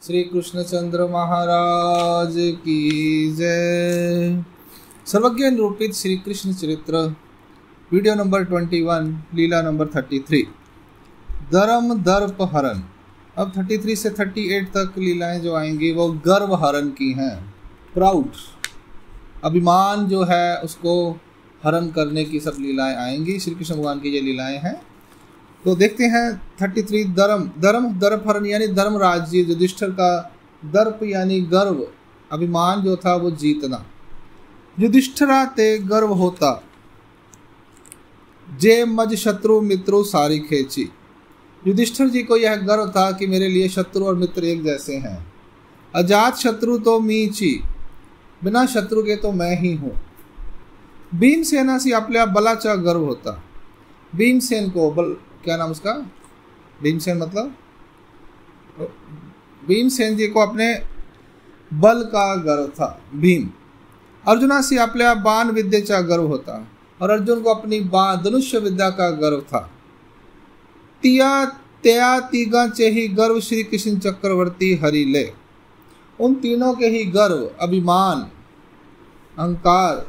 श्री कृष्णचंद्र महाराज की जय। सर्वज्ञ निरूपित श्री कृष्ण चरित्र वीडियो नंबर 21 लीला नंबर 33 धर्म दर्प हरण। अब 33 से 38 तक लीलाएं जो आएंगी वो गर्व हरण की हैं। प्राउड, अभिमान जो है उसको हरण करने की सब लीलाएं आएंगी। श्री कृष्ण भगवान की ये लीलाएं हैं। तो देखते हैं 33 दर्प हरण यानी धर्म राज्य युधिष्ठिर का दर्प यानी गर्व, अभिमान जो था वो जीतना। युधिष्ठिरा ते गर्व होता जे मज शत्रु मित्रु सारी खेची। युधिष्ठिर जी को यह गर्व था कि मेरे लिए शत्रु और मित्र एक जैसे हैं। अजात शत्रु तो मीची, बिना शत्रु के तो मैं ही हूं। भीमसेनासी आपल्या बलाचा गर्व होता। भीमसेन को बल, क्या नाम उसका, भीमसेन मतलब भीमसेन जी को अपने बल का गर्व था। भीम अर्जुनासी आपल्या बाण विद्येचा गर्व होता और अर्जुन को अपनी धनुष्य विद्या का गर्व था। त्या तीगाचे ही गर्व श्री कृष्ण चक्रवर्ती हरि ले। उन तीनों के ही गर्व, अभिमान, अहंकार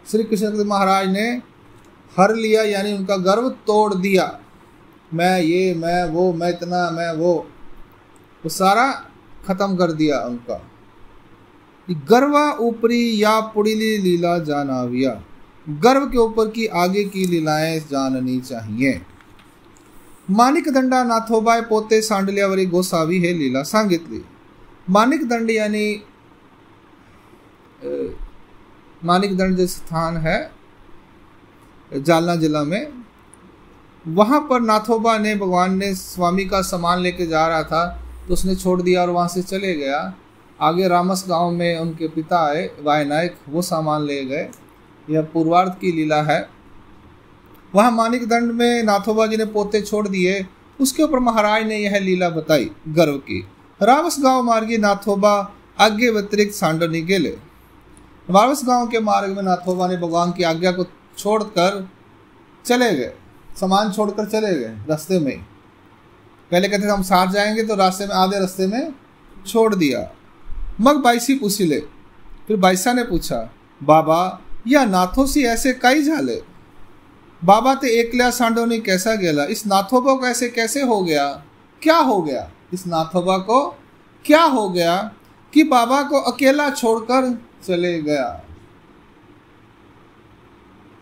श्री कृष्ण महाराज ने हर लिया, यानी उनका गर्व तोड़ दिया। मैं ये, मैं वो, मैं इतना, मैं वो सारा खत्म कर दिया उनका। गर्वा ऊपरी या पुड़िली लीला जानाविया। गर्व के ऊपर की आगे की लीलाएं जाननी चाहिए। मानिक दंडा नाथोबाय पोते सांडल्यावरी गोसावी है लीला सांगितली। मानिक दंड यानी मानिक दंड जो स्थान है जालना जिला में, वहाँ पर नाथोबा ने, भगवान ने स्वामी का सामान लेके जा रहा था तो उसने छोड़ दिया और वहाँ से चले गया। आगे रामस गांव में उनके पिता आए वायनायक, वो सामान ले गए। यह पूर्वार्ध की लीला है। वहाँ मानिक दंड में नाथोबा जी ने पोते छोड़ दिए। उसके ऊपर महाराज ने यह लीला बताई गर्व की। रामस गांव मार्गी नाथोबा आगे व्यतिरिक्त सांडनी गेले। रामस गांव के मार्ग में नाथोबा ने भगवान की आज्ञा को छोड़कर चले गए, सामान छोड़कर चले गए रास्ते में। पहले कहते थे हम साथ जाएंगे, तो रास्ते में आधे रास्ते में छोड़ दिया। मग बाईसी पूछिले, फिर बाईसा ने पूछा, बाबा या नाथोसी ऐसे कई झाले। बाबा ते एकल्या सांडोनी कैसा गेला। इस नाथोबा को ऐसे कैसे हो गया, क्या हो गया इस नाथोबा को, क्या हो गया कि बाबा को अकेला छोड़कर चले गया।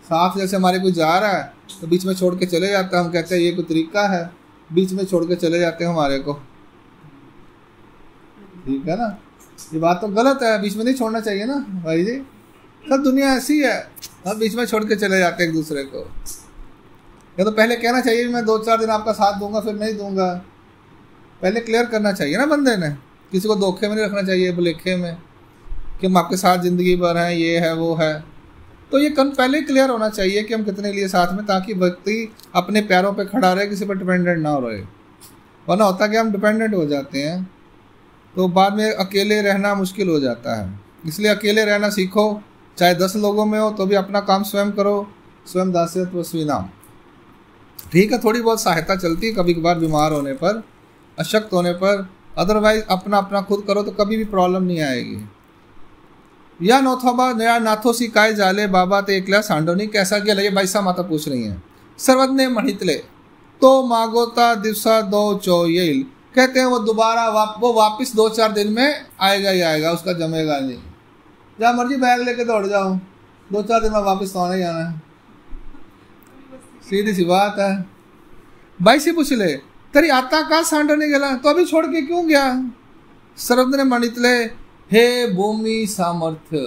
साथ जैसे हमारे कोई जा रहा है तो बीच में छोड़ के चले जाता है, हम कहते हैं ये कोई तरीका है, बीच में छोड़ के चले जाते हैं हमारे को। ठीक है ना, ये बात तो गलत है, बीच में नहीं छोड़ना चाहिए ना भाई जी। सब दुनिया ऐसी है, हम बीच में छोड़ के चले जाते हैं एक दूसरे को। या तो पहले कहना चाहिए मैं 2-4 दिन आपका साथ दूंगा, फिर नहीं दूंगा। पहले क्लियर करना चाहिए ना बंदे ने। किसी को धोखे में नहीं रखना चाहिए, भुलेखे में कि हम आपके साथ जिंदगी भर हैं, ये है वो है। तो ये पहले क्लियर होना चाहिए कि हम कितने लिए साथ में, ताकि व्यक्ति अपने पैरों पे खड़ा रहे, किसी पर डिपेंडेंट ना रहे। वरना होता कि हम डिपेंडेंट हो जाते हैं तो बाद में अकेले रहना मुश्किल हो जाता है। इसलिए अकेले रहना सीखो, चाहे 10 लोगों में हो तो भी अपना काम स्वयं करो। स्वयं दास्यत्व स्वीनाम। ठीक है, थोड़ी बहुत सहायता चलती है कभी कभार बीमार होने पर, अशक्त होने पर, अदरवाइज अपना अपना खुद करो तो कभी भी प्रॉब्लम नहीं आएगी। या नोथोबा नया नाथोसी काय जाले बाबा ते एकल्या सांडोनी कैसा गेला। ये बाईसा माता पूछ रही हैं। सर्वज्ञ मणितले तो मागोता दिवसा दो चो येल। कहते हैं वो दोबारा वो वापस 2-4 दिन में आएगा ही आएगा, उसका जमेगा नहीं। जहाँ मर्जी बैग लेके दौड़ जाओ, 2-4 दिन में वापस तो आना ही आना है, सीधी सी बात है। बाईसी पूछ ले तेरी आता का सांडोनी गेला, तो अभी छोड़ के क्यों गया। सर्वज्ञ मणितले हे भूमि सामर्थ्य,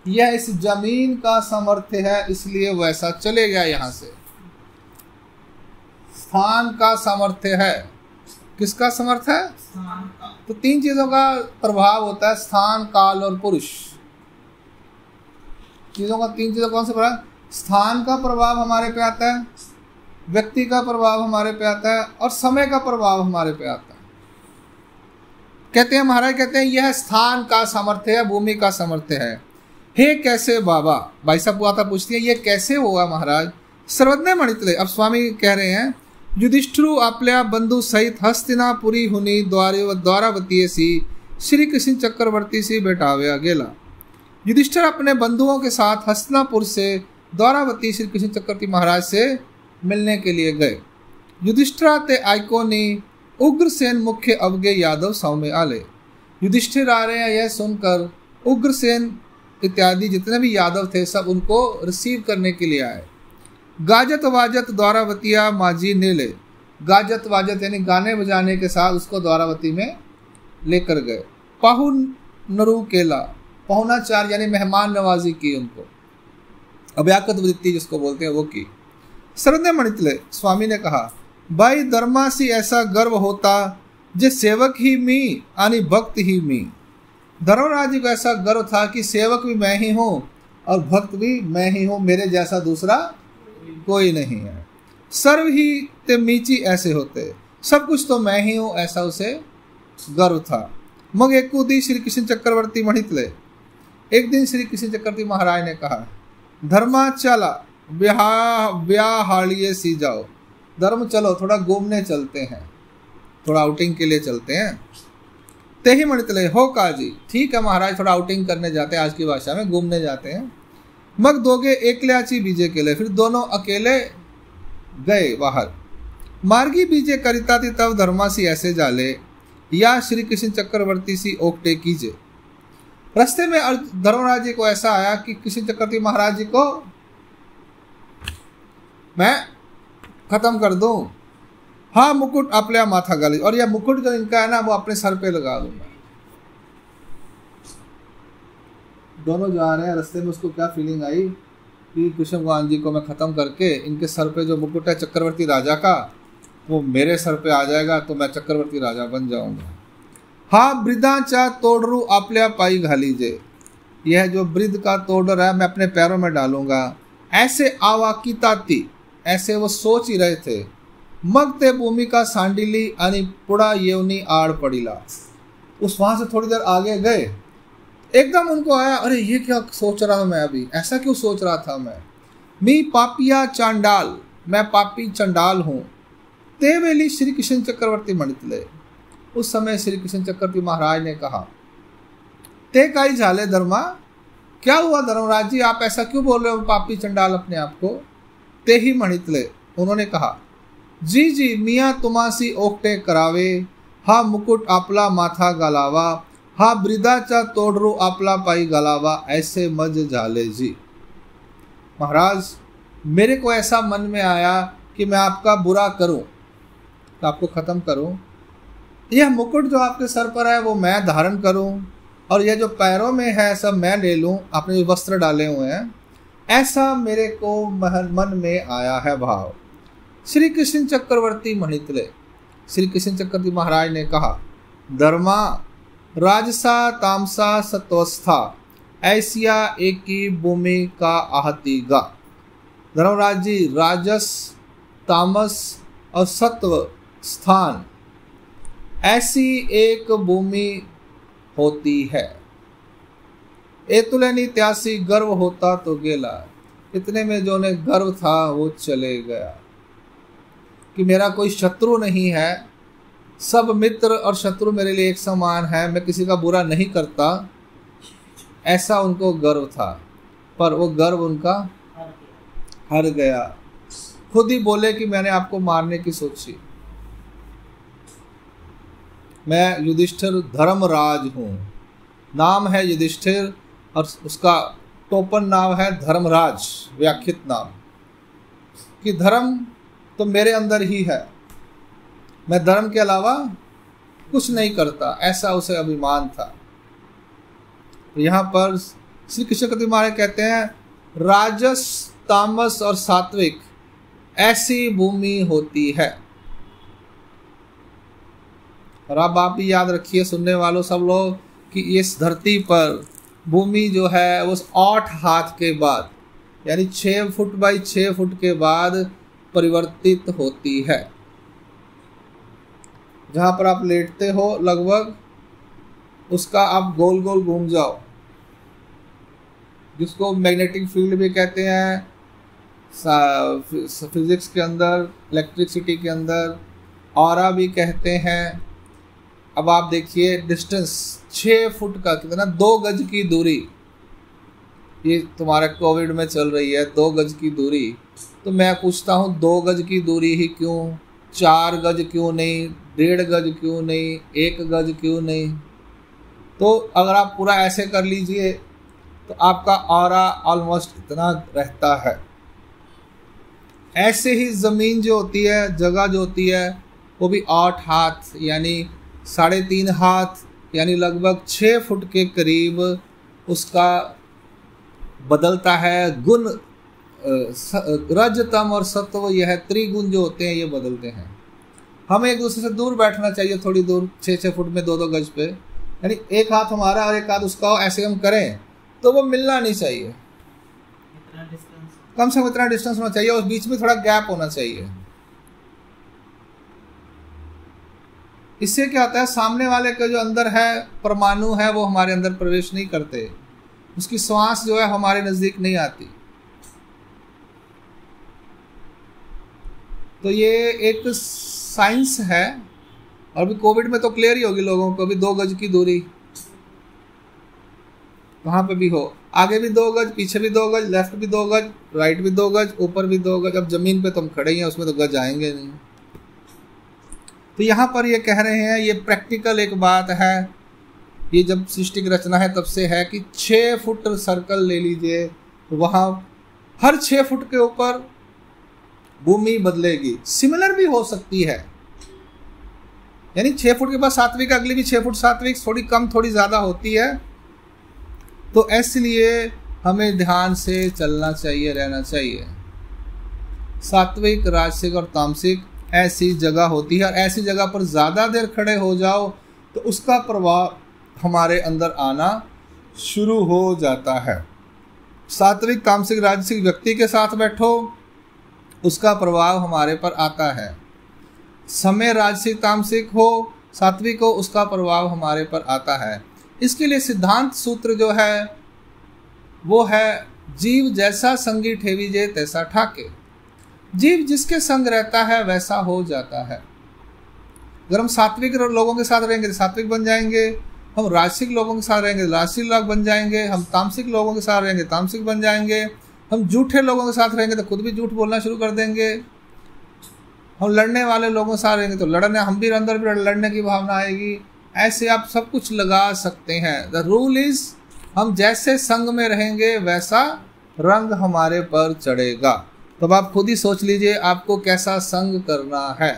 यह इस जमीन का सामर्थ्य है इसलिए वैसा चले गया। यहाँ से स्थान का सामर्थ्य है। किसका सामर्थ्य है? स्थान का। तो 3 चीजों का प्रभाव होता है, स्थान, काल और पुरुष। चीजों का 3 चीजों कौन सा प्रभाव? स्थान का प्रभाव हमारे पे आता है, व्यक्ति का प्रभाव हमारे पे आता है और समय का प्रभाव हमारे पे आता है। कहते हैं महाराज, कहते हैं यह स्थान का सामर्थ्य है, भूमि का सामर्थ्य है। हे कैसे बाबा, भाई साहब आता पूछती है ये कैसे होगा महाराज। सर्वज्ञ मणितले, अब स्वामी कह रहे हैं युधिष्ठिरू आपल्या बंधू सहित हस्तिनापुरी हुनी द्वारावतीसी श्री कृष्ण चक्रवर्तीशी भेटाव्या गेला। युधिष्ठिर अपने बंधुओं के साथ हस्तिनापुर से द्वारावती श्री कृष्ण चक्रवर्ती महाराज से मिलने के लिए गए। युधिष्ठिरा ते आइकोनी उग्रसेन मुख्य अवगे यादव सौम्य आले। युधिष्ठिर आ रहे हैं यह सुनकर उग्रसेन इत्यादि जितने भी यादव थे सब उनको रिसीव करने के लिए आए। गाजत वाजत द्वारावतिया माजी ने ले। गाजत वाजत यानी गाने बजाने के साथ उसको द्वारावती में लेकर गए। पाहुन नरु केला, पहुनाचार यानी मेहमान नवाजी की उनको, अभ्यागत वृत्ति जिसको बोलते हैं वो की। सरदे मणितले स्वामी ने कहा, भाई धर्मासी ऐसा गर्व होता जे सेवक ही मी आनी भक्त ही मी। धर्मराज जी को ऐसा गर्व था कि सेवक भी मैं ही हूँ और भक्त भी मैं ही हूँ, मेरे जैसा दूसरा कोई नहीं है। सर्व ही ते मीची ऐसे होते, सब कुछ तो मैं ही हूँ, ऐसा उसे गर्व था। मग एकूदी श्री कृष्ण चक्रवर्ती मणितले, एक दिन श्री कृष्ण चक्रवर्ती महाराज ने कहा, धर्मा चला ब्याहालिए सी जाओ। धर्म चलो थोड़ा घूमने चलते हैं, थोड़ा आउटिंग के लिए चलते हैं। ते ही मणितले हो काजी, ठीक है महाराज थोड़ा आउटिंग करने जाते हैं, आज की भाषा में घूमने जाते हैं। मग दोगे एकल्याची बीजे के लिए, फिर दोनों अकेले गए बाहर। मार्गी बीजे करिता थी तब धर्मासी ऐसे जाले, या श्री कृष्ण चक्रवर्ती सी ओकटे कीजे। रास्ते में धर्मराज जी को ऐसा आया कि कृष्ण चक्रवर्ती महाराज जी को मैं खत्म कर दूं। हाँ मुकुट अपल्या माथा गाली, और यह मुकुट जो इनका है ना वो अपने सर पे लगा दूंगा। दोनों जा रहे हैं, रास्ते में उसको क्या फीलिंग आई कि कृष्ण भगवान जी को मैं खत्म करके इनके सर पे जो मुकुट है चक्रवर्ती राजा का वो मेरे सर पे आ जाएगा तो मैं चक्रवर्ती राजा बन जाऊंगा। हाँ ब्रिदाचा तोड़रू आपल्या पाई घालीजे, यह जो ब्रिद का तोड़र है मैं अपने पैरों में डालूंगा। ऐसे आवाकिता थी, ऐसे वो सोच ही रहे थे। मग ते भूमि का सांडिली अनि पुड़ा येवनी आड़ पड़ीला। उस वहां से थोड़ी देर आगे गए, एकदम उनको आया, अरे ये क्या सोच रहा हूं मैं अभी, ऐसा क्यों सोच रहा था मैं। मी पापिया चांडाल, मैं पापी चंडाल हूँ। ते वेली श्री कृष्ण चक्रवर्ती मणितले, उस समय श्री कृष्ण चक्रवर्ती महाराज ने कहा, ते काई झाले धर्मा, क्या हुआ धर्मराज जी आप ऐसा क्यों बोल रहे हो पापी चंडाल अपने आप को। ते ही मणितले, उन्होंने कहा, जी जी मियाँ तुमासी ओकटे करावे, हा मुकुट आपला माथा गलावा, हा ब्रिदाचा तोड़रू आपला पाई गलावा, ऐसे मज झाले जी। महाराज मेरे को ऐसा मन में आया कि मैं आपका बुरा करूं, तो आपको ख़त्म करूं। यह मुकुट जो आपके सर पर है वो मैं धारण करूं, और यह जो पैरों में है सब मैं ले लूं, आपने जो वस्त्र डाले हुए हैं, ऐसा मेरे को मन में आया है भाव। श्री कृष्ण चक्रवर्ती मणितले, श्री कृष्ण चक्रवर्ती महाराज ने कहा, धर्मा राजसा तामसा सत्वस्था ऐसिया एक ही भूमि का आहतिगा। धर्मराज जी राजस तामस और सत्व स्थान ऐसी एक भूमि होती है। एतुलेनी त्यासी गर्व होता तो गेला, इतने में जो ने गर्व था वो चले गया कि मेरा कोई शत्रु नहीं है, सब मित्र और शत्रु मेरे लिए एक समान है, मैं किसी का बुरा नहीं करता, ऐसा उनको गर्व था। पर वो गर्व उनका हार गया। खुद ही बोले कि मैंने आपको मारने की सोची। मैं युधिष्ठिर धर्मराज हूँ, नाम है युधिष्ठिर और उसका टोपन नाम है धर्मराज, व्याख्यित नाम, कि धर्म तो मेरे अंदर ही है, मैं धर्म के अलावा कुछ नहीं करता, ऐसा उसे अभिमान था। यहाँ पर श्री कृष्ण चक्रवर्ती महाराज कहते हैं, राजस तामस और सात्विक ऐसी भूमि होती है। और अब आप भी याद रखिए सुनने वालों सब लोग कि इस धरती पर भूमि जो है वो 8 हाथ के बाद यानी 6 फुट बाई 6 फुट के बाद परिवर्तित होती है। जहाँ पर आप लेटते हो लगभग उसका आप गोल गोल घूम जाओ, जिसको मैग्नेटिक फील्ड भी कहते हैं, फिजिक्स के अंदर, इलेक्ट्रिसिटी के अंदर ऑरा भी कहते हैं। अब आप देखिए डिस्टेंस 6 फुट का कितना, 2 गज की दूरी, ये तुम्हारा कोविड में चल रही है 2 गज की दूरी। तो मैं पूछता हूँ 2 गज की दूरी ही क्यों, 4 गज क्यों नहीं, 1.5 गज क्यों नहीं, 1 गज क्यों नहीं? तो अगर आप पूरा ऐसे कर लीजिए तो आपका ऑरा ऑलमोस्ट इतना रहता है। ऐसे ही ज़मीन जो होती है, जगह जो होती है, वो भी 8 हाथ यानी 3.5 हाथ यानी लगभग 6 फुट के करीब उसका बदलता है गुण। रज तम और सत्व, यह त्रिगुण जो होते हैं ये बदलते हैं। हमें एक दूसरे से दूर बैठना चाहिए, थोड़ी दूर, 6-6 फुट में 2-2 गज पे, यानी एक हाथ हमारा और एक हाथ उसका हो, ऐसे हम करें तो वो मिलना नहीं चाहिए। कम से कम इतना डिस्टेंस होना चाहिए और बीच में थोड़ा गैप होना चाहिए। इससे क्या होता है, सामने वाले का जो अंदर है परमाणु है वो हमारे अंदर प्रवेश नहीं करते, उसकी श्वास जो है हमारे नजदीक नहीं आती। तो ये एक साइंस है। और अभी कोविड में तो क्लियर ही होगी लोगों को, अभी 2 गज की दूरी वहां पे भी हो, आगे भी 2 गज, पीछे भी 2 गज, लेफ्ट भी 2 गज, राइट भी 2 गज, ऊपर भी 2 गज। अब जमीन पे तुम खड़े ही हैं, उसमें तो गज आएंगे नहीं। तो यहाँ पर ये कह रहे हैं, ये प्रैक्टिकल एक बात है, ये जब सृष्टि की रचना है तब से है कि 6 फुट सर्कल ले लीजिए, वहाँ हर 6 फुट के ऊपर भूमि बदलेगी। सिमिलर भी हो सकती है, यानी 6 फुट के बाद सात्विक, अगली भी 6 फुट सात्विक, थोड़ी कम थोड़ी ज़्यादा होती है। तो इसलिए हमें ध्यान से चलना चाहिए, रहना चाहिए। सात्विक, राजसिक और तामसिक ऐसी जगह होती है, और ऐसी जगह पर ज़्यादा देर खड़े हो जाओ तो उसका प्रभाव हमारे अंदर आना शुरू हो जाता है। सात्विक, तामसिक, राजसिक व्यक्ति के साथ बैठो, उसका प्रभाव हमारे पर आता है। समय राजसिक तामसिक हो, सात्विक हो, उसका प्रभाव हमारे पर आता है। इसके लिए सिद्धांत सूत्र जो है वो है, जीव जैसा संगी ठेवीजे तैसा ठाके। जीव जिसके संग रहता है वैसा हो जाता है। अगर हम सात्विक लोगों के साथ रहेंगे तो सात्विक बन जाएंगे, हम राजसिक लोगों के साथ रहेंगे तो राजसिक लोग बन जाएंगे, हम तामसिक लोगों के साथ रहेंगे तामसिक बन जाएंगे, हम झूठे लोगों के साथ रहेंगे तो खुद भी झूठ बोलना शुरू कर देंगे, हम लड़ने वाले लोगों के साथ रहेंगे तो लड़ने, हम भी अंदर भी लड़ने की भावना आएगी। ऐसे आप सब कुछ लगा सकते हैं। द रूल इज, हम जैसे संग में रहेंगे वैसा रंग हमारे पर चढ़ेगा। तो आप खुद ही सोच लीजिए आपको कैसा संग करना है।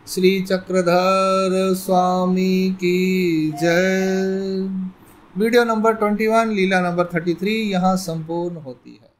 श्री चक्रधर स्वामी की जय। वीडियो नंबर 21 लीला नंबर 33 यहाँ संपूर्ण होती है।